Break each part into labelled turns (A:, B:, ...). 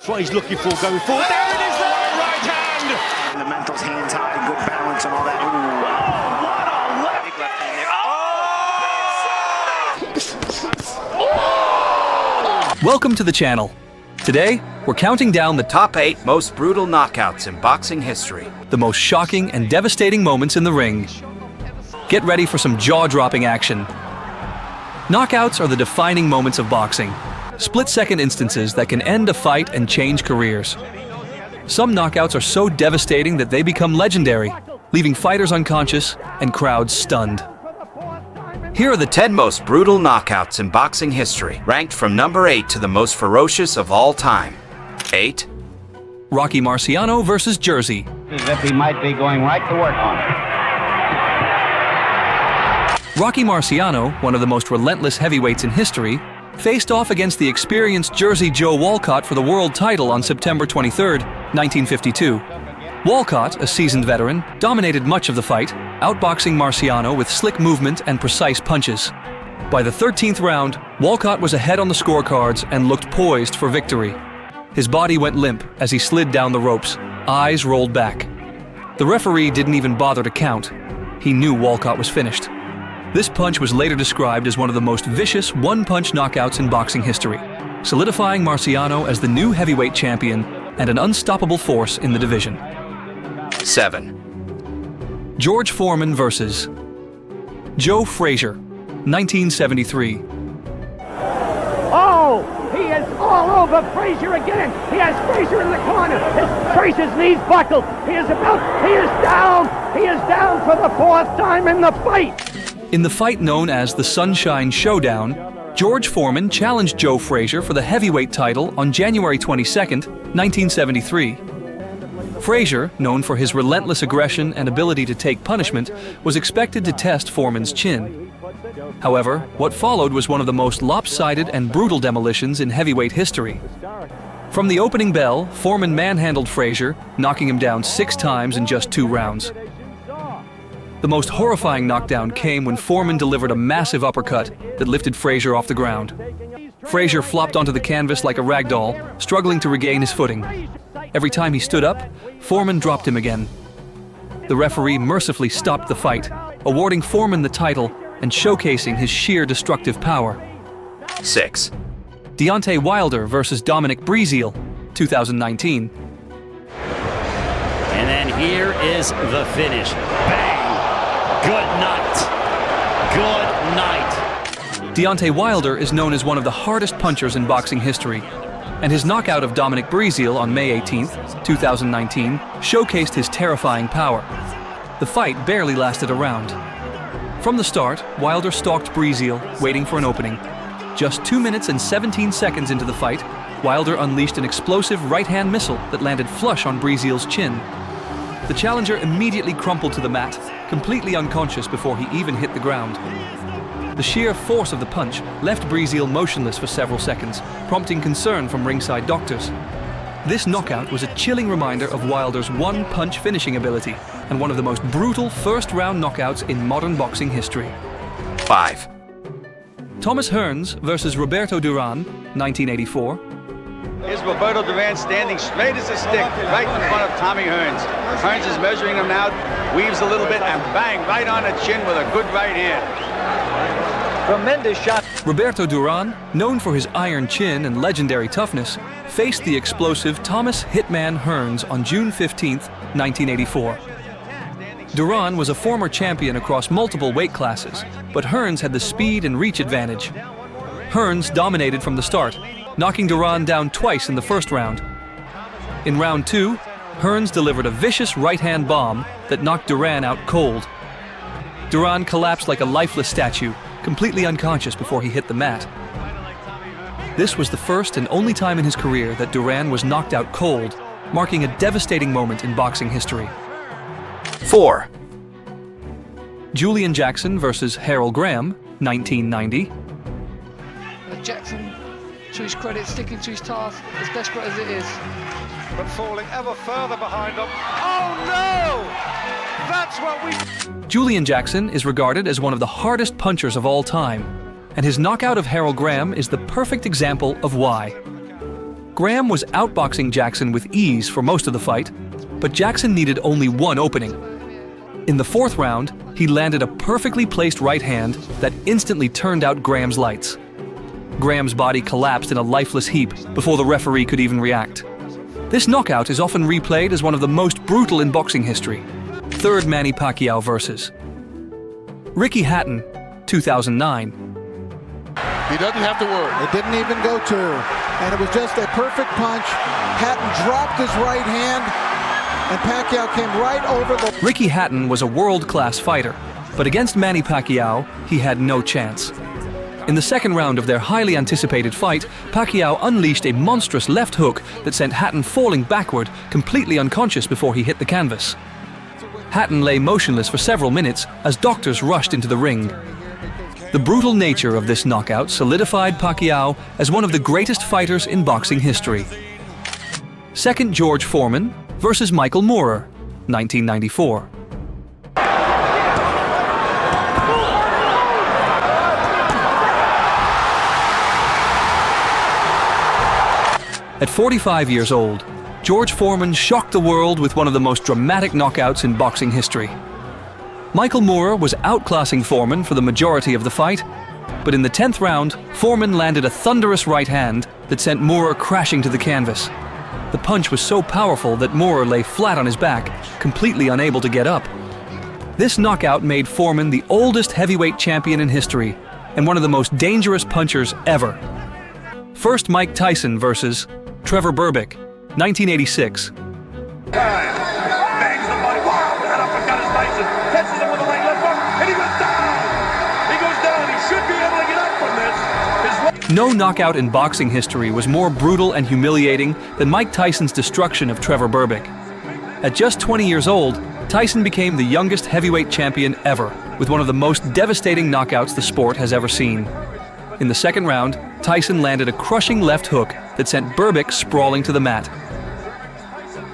A: That's what he's looking for going forward. There it is, the right hand!
B: And the mental's hands high and good balance and all that.
A: Oh, what a left!
C: Welcome to the channel. Today, we're counting down the
D: Top 8 most brutal knockouts in boxing history.
C: the most shocking and devastating moments in the ring. Get ready for some jaw-dropping action. Knockouts are the defining moments of boxing, split-second instances that can end a fight and change careers. Some knockouts are so devastating that they become legendary, leaving fighters unconscious and crowds stunned.
D: Here are the 10 most brutal knockouts in boxing history, ranked from number 8 to the most ferocious of all time. 8.
C: Rocky Marciano versus Jersey.
E: As if he might be going right to work on it.
C: Rocky Marciano, one of the most relentless heavyweights in history, faced off against the experienced Jersey Joe Walcott for the world title on September 23, 1952. Walcott, a seasoned veteran, dominated much of the fight, outboxing Marciano with slick movement and precise punches. By the 13th round, Walcott was ahead on the scorecards and looked poised for victory. His body went limp as he slid down the ropes, eyes rolled back. The referee didn't even bother to count. He knew Walcott was finished. This punch was later described as one of the most vicious one-punch knockouts in boxing history, solidifying Marciano as the new heavyweight champion and an unstoppable force in the division.
D: 7.
C: George Foreman versus Joe Frazier, 1973.
F: Oh, he is all over Frazier again. He has Frazier in the corner. Frazier's knees buckled. He is down. He is down for the fourth time in the fight.
C: In the fight known as the Sunshine Showdown, George Foreman challenged Joe Frazier for the heavyweight title on January 22, 1973. Frazier, known for his relentless aggression and ability to take punishment, was expected to test Foreman's chin. However, what followed was one of the most lopsided and brutal demolitions in heavyweight history. From the opening bell, Foreman manhandled Frazier, knocking him down 6 times in just 2 rounds. The most horrifying knockdown came when Foreman delivered a massive uppercut that lifted Frazier off the ground. Frazier flopped onto the canvas like a rag doll, struggling to regain his footing. Every time he stood up, Foreman dropped him again. The referee mercifully stopped the fight, awarding Foreman the title and showcasing his sheer destructive power.
D: 6.
C: Deontay Wilder versus Dominic Breazeale, 2019.
A: And then here is the finish. Bang! Good night. Good night.
C: Deontay Wilder is known as one of the hardest punchers in boxing history, and his knockout of Dominic Breazeale on May 18, 2019, showcased his terrifying power. The fight barely lasted a round. From the start, Wilder stalked Breazeale, waiting for an opening. Just 2 minutes and 17 seconds into the fight, Wilder unleashed an explosive right-hand missile that landed flush on Breazeale's chin. The challenger immediately crumpled to the mat, completely unconscious before he even hit the ground. The sheer force of the punch left Breazeale motionless for several seconds, prompting concern from ringside doctors. This knockout was a chilling reminder of Wilder's one-punch finishing ability and one of the most brutal first-round knockouts in modern boxing history.
D: 5.
C: Thomas Hearns versus Roberto Duran, 1984.
E: Here's Roberto Duran standing straight as a stick right in front of Tommy Hearns. Hearns is measuring him now, weaves a little bit, and bang, right on the chin with a good right hand. Tremendous shot.
C: Roberto Duran, known for his iron chin and legendary toughness, faced the explosive Thomas Hitman Hearns on June 15, 1984. Duran was a former champion across multiple weight classes, but Hearns had the speed and reach advantage. Hearns dominated from the start, knocking Duran down twice in the first round. In round 2, Hearns delivered a vicious right-hand bomb that knocked Duran out cold. Duran collapsed like a lifeless statue, completely unconscious before he hit the mat. This was the first and only time in his career that Duran was knocked out cold, marking a devastating moment in boxing history.
D: 4.
C: Julian Jackson versus Harold Graham, 1990.
G: Jackson, to his credit, sticking to his task, as desperate as it is.
H: But falling ever further behind them. Oh no! That's what we...
C: Julian Jackson is regarded as one of the hardest punchers of all time, and his knockout of Harold Graham is the perfect example of why. Graham was outboxing Jackson with ease for most of the fight, but Jackson needed only one opening. In the fourth round, he landed a perfectly placed right hand that instantly turned out Graham's lights. Graham's body collapsed in a lifeless heap before the referee could even react. This knockout is often replayed as one of the most brutal in boxing history. Third Manny Pacquiao versus Ricky Hatton, 2009.
I: He doesn't have to worry.
J: It didn't even go to, and it was just a perfect punch. Hatton dropped his right hand, and Pacquiao came right over the...
C: Ricky Hatton was a world-class fighter, but against Manny Pacquiao, he had no chance. In the second round of their highly anticipated fight, Pacquiao unleashed a monstrous left hook that sent Hatton falling backward, completely unconscious before he hit the canvas. Hatton lay motionless for several minutes as doctors rushed into the ring. The brutal nature of this knockout solidified Pacquiao as one of the greatest fighters in boxing history. Second George Foreman versus Michael Moorer, 1994. At 45 years old, George Foreman shocked the world with one of the most dramatic knockouts in boxing history. Michael Moorer was outclassing Foreman for the majority of the fight, but in the 10th round, Foreman landed a thunderous right hand that sent Moorer crashing to the canvas. The punch was so powerful that Moorer lay flat on his back, completely unable to get up. This knockout made Foreman the oldest heavyweight champion in history and one of the most dangerous punchers ever. First Mike Tyson versus Trevor Berbick, 1986.
K: Bangs the body, wow, that uppercut is Tyson, catches him with a right left hook, and he goes down! He goes down, he should be able to get up from this.
C: No knockout in boxing history was more brutal and humiliating than Mike Tyson's destruction of Trevor Berbick. At just 20 years old, Tyson became the youngest heavyweight champion ever, with one of the most devastating knockouts the sport has ever seen. In the second round, Tyson landed a crushing left hook that sent Berbick sprawling to the mat.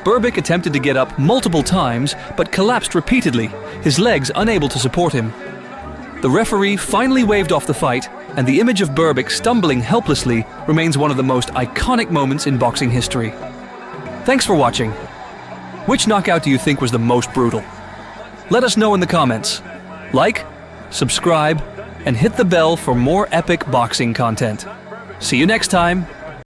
C: Berbick attempted to get up multiple times, but collapsed repeatedly, his legs unable to support him. The referee finally waved off the fight, and the image of Berbick stumbling helplessly remains one of the most iconic moments in boxing history. Thanks for watching. Which knockout do you think was the most brutal? Let us know in the comments. Like, subscribe, and hit the bell for more epic boxing content. See you next time.